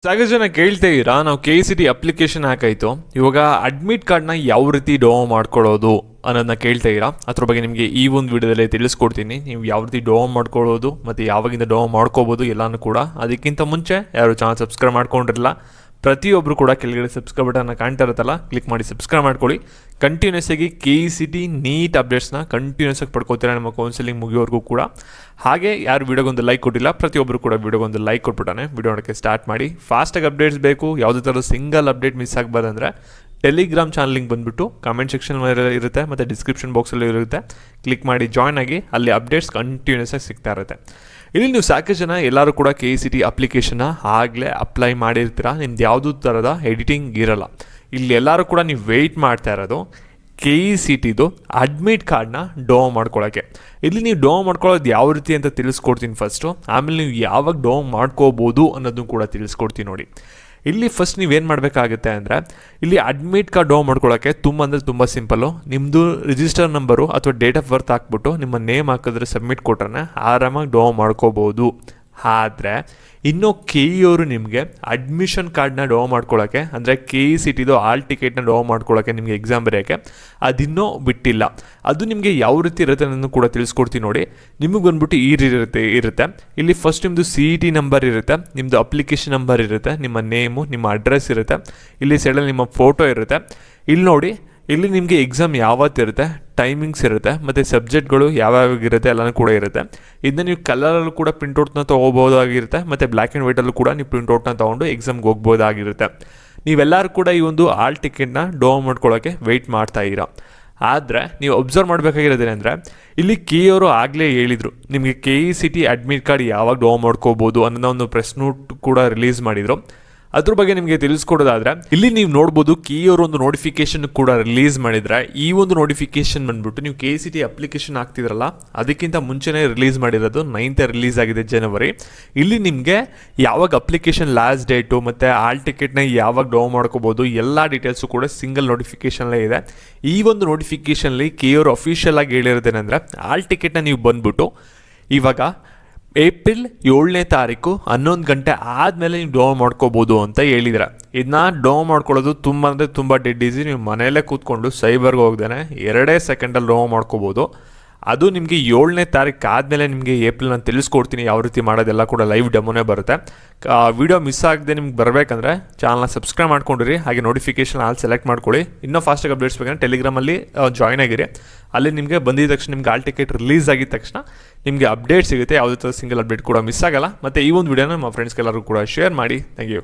ಸಾಕಷ್ಟು ಜನ ಕೇಳ್ತಾ ಇದ್ದೀರಾ, ನಾವು KCET ಅಪ್ಲಿಕೇಶನ್ ಹಾಕಾಯಿತು, ಇವಾಗ ಅಡ್ಮಿಟ್ ಕಾರ್ಡ್ನ ಯಾವ ರೀತಿ ಡೌನ್ಲೋಡ್ ಮಾಡ್ಕೊಳ್ಳೋದು ಅನ್ನೋದನ್ನ ಕೇಳ್ತಾ ಇದ್ದೀರಾ. ಅದ್ರ ಬಗ್ಗೆ ನಿಮಗೆ ಈ ಒಂದು ವಿಡಿಯೋದಲ್ಲಿ ತಿಳಿಸ್ಕೊಡ್ತೀನಿ. ನೀವು ಯಾವ ರೀತಿ ಡೌನ್ಲೋಡ್ ಮಾಡ್ಕೊಳ್ಳೋದು ಮತ್ತು ಯಾವಾಗಿಂದ ಡೌನ್ಲೋಡ್ ಮಾಡ್ಕೋಬೋದು ಎಲ್ಲನೂ ಕೂಡ. ಅದಕ್ಕಿಂತ ಮುಂಚೆ ಯಾರು ಚಾನಲ್ ಸಬ್ಸ್ಕ್ರೈಬ್ ಮಾಡ್ಕೊಂಡಿರಲ್ಲ, ಪ್ರತಿಯೊಬ್ಬರು ಕೂಡ ಕೆಳಗಡೆ ಸಬ್ಸ್ಕ್ರೈಬ್ ಬಟನ್ನ ಕಾಣ್ತಾ ಇರುತ್ತಲ್ಲ, ಕ್ಲಿಕ್ ಮಾಡಿ ಸಬ್ಸ್ಕ್ರೈಬ್ ಮಾಡ್ಕೊಳ್ಳಿ. ಕಂಟಿನ್ಯೂಸ್ ಆಗಿ KCET ನೀಟ್ ಅಪ್ಡೇಟ್ಸ್ನ ಕಂಟಿನ್ಯೂಸ್ ಆಗಿ ಪಡ್ಕೋತೀರಾ ನಮ್ಮ ಕೌನ್ಸಿಲಿಂಗ್ ಮುಗಿಯೋವರೆಗೂ ಕೂಡ. ಹಾಗೆ ಯಾರು ವಿಡಿಯೋಗೊಂದು ಲೈಕ್ ಕೊಟ್ಟಿಲ್ಲ, ಪ್ರತಿಯೊಬ್ಬರು ಕೂಡ ವಿಡಿಯೋಗೊಂದು ಲೈಕ್ ಕೊಟ್ಬಿಟ್ಟಾನೆ. ವಿಡಿಯೋ ನೋಡೋಕ್ಕೆ ಸ್ಟಾರ್ಟ್ ಮಾಡಿ. ಫಾಸ್ಟಾಗಿ ಅಪ್ಡೇಟ್ಸ್ ಬೇಕು, ಯಾವುದೇ ಥರದ ಸಿಂಗಲ್ ಅಪ್ಡೇಟ್ ಮಿಸ್ ಆಗಬಾರ್ದಂದ್ರೆ ಟೆಲಿಗ್ರಾಮ್ ಚಾನಲ್ ಲಿಂಕ್ ಬಂದುಬಿಟ್ಟು ಕಮೆಂಟ್ ಸೆಕ್ಷನ್ ಇರುತ್ತೆ ಮತ್ತು ಡಿಸ್ಕ್ರಿಪ್ಷನ್ ಬಾಕ್ಸಲ್ಲಿ ಇರುತ್ತೆ. ಕ್ಲಿಕ್ ಮಾಡಿ ಜಾಯ್ನ್ ಆಗಿ, ಅಲ್ಲಿ ಅಪ್ಡೇಟ್ಸ್ ಕಂಟಿನ್ಯೂಸ್ ಆಗಿ ಸಿಗ್ತಾ ಇರುತ್ತೆ. ಇಲ್ಲಿ ನೀವು ಸಾಕಷ್ಟು ಜನ ಎಲ್ಲರೂ ಕೂಡ KCET ಅಪ್ಲಿಕೇಶನ್ನ ಆಗಲೇ ಅಪ್ಲೈ ಮಾಡಿರ್ತೀರ, ನಿಮ್ದು ಯಾವುದೂ ಥರದ ಎಡಿಟಿಂಗ್ ಇರೋಲ್ಲ. ಇಲ್ಲಿ ಎಲ್ಲರೂ ಕೂಡ ನೀವು ವೆಯ್ಟ್ ಮಾಡ್ತಾ ಇರೋದು KCETದು ಅಡ್ಮಿಟ್ ಕಾರ್ಡ್ನ ಡೌನ್ ಮಾಡ್ಕೊಳ್ಳೋಕ್ಕೆ. ಇಲ್ಲಿ ನೀವು ಡೌನ್ ಮಾಡ್ಕೊಳ್ಳೋದು ಯಾವ ರೀತಿ ಅಂತ ತಿಳಿಸ್ಕೊಡ್ತೀನಿ ಫಸ್ಟು, ಆಮೇಲೆ ನೀವು ಯಾವಾಗ ಡೌನ್ ಮಾಡ್ಕೋಬೋದು ಅನ್ನೋದನ್ನು ಕೂಡ ತಿಳಿಸ್ಕೊಡ್ತೀನಿ ನೋಡಿ. ಇಲ್ಲಿ ಫಸ್ಟ್ ನೀವೇನು ಮಾಡಬೇಕಾಗುತ್ತೆ ಅಂದರೆ, ಇಲ್ಲಿ ಅಡ್ಮಿಟ್ ಕಾರ್ಡ್ ಡೌನ್ ಮಾಡ್ಕೊಳ್ಳೋಕ್ಕೆ ತುಂಬ ಸಿಂಪಲ್ಲು. ನಿಮ್ಮದು ರಿಜಿಸ್ಟರ್ ನಂಬರು ಅಥವಾ ಡೇಟ್ ಆಫ್ ಬರ್ತ್ ಹಾಕ್ಬಿಟ್ಟು ನಿಮ್ಮ ನೇಮ್ ಹಾಕಿದ್ರೆ ಸಬ್ಮಿಟ್ ಕೊಟ್ರೆ ಆರಾಮಾಗಿ ಡೌನ್ ಮಾಡ್ಕೋಬೋದು. ಆದರೆ ಇನ್ನೂ KE ನಿಮಗೆ ಅಡ್ಮಿಷನ್ ಕಾರ್ಡ್ನ ಡೌನ್ ಮಾಡ್ಕೊಳ್ಳೋಕ್ಕೆ, ಅಂದರೆ KCETದು ಆಲ್ ಟಿಕೆಟ್ನ ಡೌನ್ ಮಾಡ್ಕೊಳ್ಳೋಕ್ಕೆ, ನಿಮಗೆ ಎಕ್ಸಾಮ್ ಬರೆಯೋಕ್ಕೆ ಅದಿನ್ನೂ ಬಿಟ್ಟಿಲ್ಲ. ಅದು ನಿಮಗೆ ಯಾವ ರೀತಿ ಇರುತ್ತೆ ಅನ್ನೋದನ್ನು ಕೂಡ ತಿಳಿಸ್ಕೊಡ್ತೀನಿ ನೋಡಿ. ನಿಮಗೆ ಬಂದ್ಬಿಟ್ಟು ಈ ರೀತಿ ಇರುತ್ತೆ. ಇಲ್ಲಿ ಫಸ್ಟ್ ನಿಮ್ಮದು CET ನಂಬರ್ ಇರುತ್ತೆ, ನಿಮ್ಮದು ಅಪ್ಲಿಕೇಶನ್ ನಂಬರ್ ಇರುತ್ತೆ, ನಿಮ್ಮ ನೇಮು, ನಿಮ್ಮ ಅಡ್ರೆಸ್ ಇರುತ್ತೆ, ಇಲ್ಲಿ ಸೈಡಲ್ಲಿ ನಿಮ್ಮ ಫೋಟೋ ಇರುತ್ತೆ. ಇಲ್ಲಿ ನೋಡಿ, ಇಲ್ಲಿ ನಿಮಗೆ ಎಕ್ಸಾಮ್ ಯಾವತ್ತಿರುತ್ತೆ, ಟೈಮಿಂಗ್ಸ್ ಇರುತ್ತೆ, ಮತ್ತು ಸಬ್ಜೆಕ್ಟ್ಗಳು ಯಾವ್ಯಾವಾಗಿರುತ್ತೆ ಎಲ್ಲನೂ ಕೂಡ ಇರುತ್ತೆ. ಇದನ್ನ ನೀವು ಕಲರಲ್ಲೂ ಕೂಡ ಪ್ರಿಂಟೌಟ್ನ ತೊಗೋಬೋದಾಗಿರುತ್ತೆ, ಮತ್ತು ಬ್ಲ್ಯಾಕ್ ಆ್ಯಂಡ್ ವೈಟಲ್ಲೂ ಕೂಡ ನೀವು ಪ್ರಿಂಟೌಟ್ನ ತೊಗೊಂಡು ಎಕ್ಸಾಮ್ಗೆ ಹೋಗ್ಬೋದಾಗಿರುತ್ತೆ. ನೀವೆಲ್ಲರೂ ಕೂಡ ಈ ಒಂದು ಆಲ್ ಟಿಕೆಟ್ನ ಡೌನ್ ಮಾಡ್ಕೊಳ್ಳೋಕ್ಕೆ ವೆಯ್ಟ್ ಮಾಡ್ತಾ ಇದ್ದೀರಾ. ಆದರೆ ನೀವು ಅಬ್ಸರ್ವ್ ಮಾಡಬೇಕಾಗಿರೋದೇನೆಂದರೆ, ಇಲ್ಲಿ KE ಆಗಲೇ ಹೇಳಿದರು ನಿಮಗೆ KCET ಅಡ್ಮಿಟ್ ಕಾರ್ಡ್ ಯಾವಾಗ ಡೌನ್ ಮಾಡ್ಕೋಬೋದು ಅನ್ನೋ ಒಂದು ಪ್ರೆಸ್ ನೋಟ್ ಕೂಡ ರಿಲೀಸ್ ಮಾಡಿದರು. ಅದ್ರ ಬಗ್ಗೆ ನಿಮಗೆ ತಿಳಿಸ್ಕೊಡೋದಾದರೆ, ಇಲ್ಲಿ ನೀವು ನೋಡ್ಬೋದು KE ಒಂದು ನೋಟಿಫಿಕೇಶನ್ ಕೂಡ ರಿಲೀಸ್ ಮಾಡಿದರೆ, ಈ ಒಂದು ನೋಟಿಫಿಕೇಶನ್ ಬಂದ್ಬಿಟ್ಟು ನೀವು KCET ಅಪ್ಲಿಕೇಶನ್ ಆಗ್ತಿದ್ರಲ್ಲ ಅದಕ್ಕಿಂತ ಮುಂಚೆನೇ ರಿಲೀಸ್ ಮಾಡಿರೋದು. 9th ರಿಲೀಸ್ ಆಗಿದೆ, ಜನವರಿ. ಇಲ್ಲಿ ನಿಮಗೆ ಯಾವಾಗ ಅಪ್ಲಿಕೇಶನ್ ಲಾಸ್ಟ್ ಡೇಟು ಮತ್ತು ಆಲ್ ಟಿಕೆಟ್ನ ಯಾವಾಗ ಡೌನ್ ಮಾಡ್ಕೋಬೋದು ಎಲ್ಲ ಡೀಟೇಲ್ಸು ಕೂಡ ಸಿಂಗಲ್ ನೋಟಿಫಿಕೇಶನ್ಲೇ ಇದೆ. ಈ ಒಂದು ನೋಟಿಫಿಕೇಶನ್ಲಿ KE ಅಫಿಷಿಯಲ್ ಆಗಿ ಹೇಳಿರೋದೇನೆಂದರೆ, ಆಲ್ ಟಿಕೆಟ್ನ ನೀವು ಬಂದ್ಬಿಟ್ಟು ಇವಾಗ ಏಪ್ರಿಲ್ 7ನೇ ತಾರೀಕು 11 ಗಂಟೆ ಆದಮೇಲೆ ನೀವು ಡೌನ್ ಮಾಡ್ಕೋಬೋದು ಅಂತ ಹೇಳಿದ್ರೆ, ಇದನ್ನ ಡೌನ್ ಮಾಡ್ಕೊಳ್ಳೋದು ತುಂಬ ಡೆಡ್ ಈಸಿ. ನೀವು ಮನೆಯಲ್ಲೇ ಕೂತ್ಕೊಂಡು ಸೈಬರ್ಗೆ ಹೋಗ್ದೇನೆ 2 ಸೆಕೆಂಡಲ್ಲಿ ಡೌನ್ ಮಾಡ್ಕೋಬೋದು. ಅದು ನಿಮಗೆ 7ನೇ ತಾರೀಕು ಆದಮೇಲೆ ನಿಮಗೆ ಏಪ್ರಿಲ್ ನಾನು ತಿಳಿಸ್ಕೊಡ್ತೀನಿ ಯಾವ ರೀತಿ ಮಾಡೋದೆಲ್ಲ ಕೂಡ ಲೈವ್ ಡೆಮೋನೇ ಬರುತ್ತೆ. ವಿಡಿಯೋ ಮಿಸ್ ಆಗದೆ ನಿಮ್ಗೆ ಬರಬೇಕಂದ್ರೆ ಚಾನಲ್ನ ಸಬ್ಸ್ಕ್ರೈಬ್ ಮಾಡ್ಕೊಂಡಿರಿ, ಹಾಗೆ ನೋಟಿಫಿಕೇಶನ್ ಆಲ್ ಸೆಲೆಕ್ಟ್ ಮಾಡ್ಕೊಳ್ಳಿ. ಇನ್ನೂ ಫಾಸ್ಟಾಗಿ ಅಪ್ಡೇಟ್ಸ್ ಬೇಕಂದ್ರೆ ಟೆಲಿಗ್ರಾಮಲ್ಲಿ ಜಾಯ್ನ್ ಆಗಿರಿ. ಅಲ್ಲಿ ನಿಮಗೆ ಬಂದಿದ ತಕ್ಷಣ ನಿಮ್ಗೆ ಆಲ್ ಟಿಕೆಟ್ ರಿಲೀಸ್ ಆಗಿದ ತಕ್ಷಣ ನಿಮಗೆ ಅಪ್ಡೇಟ್ ಸಿಗುತ್ತೆ. ಯಾವುದೇ ಥರ ಸಿಂಗಲ್ ಅಪ್ಡೇಟ್ ಕೂಡ ಮಿಸ್ ಆಗಲ್ಲ. ಮತ್ತು ಈ ಒಂದು ವಿಡಿಯೋನ ನಮ್ಮ ಫ್ರೆಂಡ್ಸ್ಗೆಲ್ಲರೂ ಕೂಡ ಶೇರ್ ಮಾಡಿ. Thank you.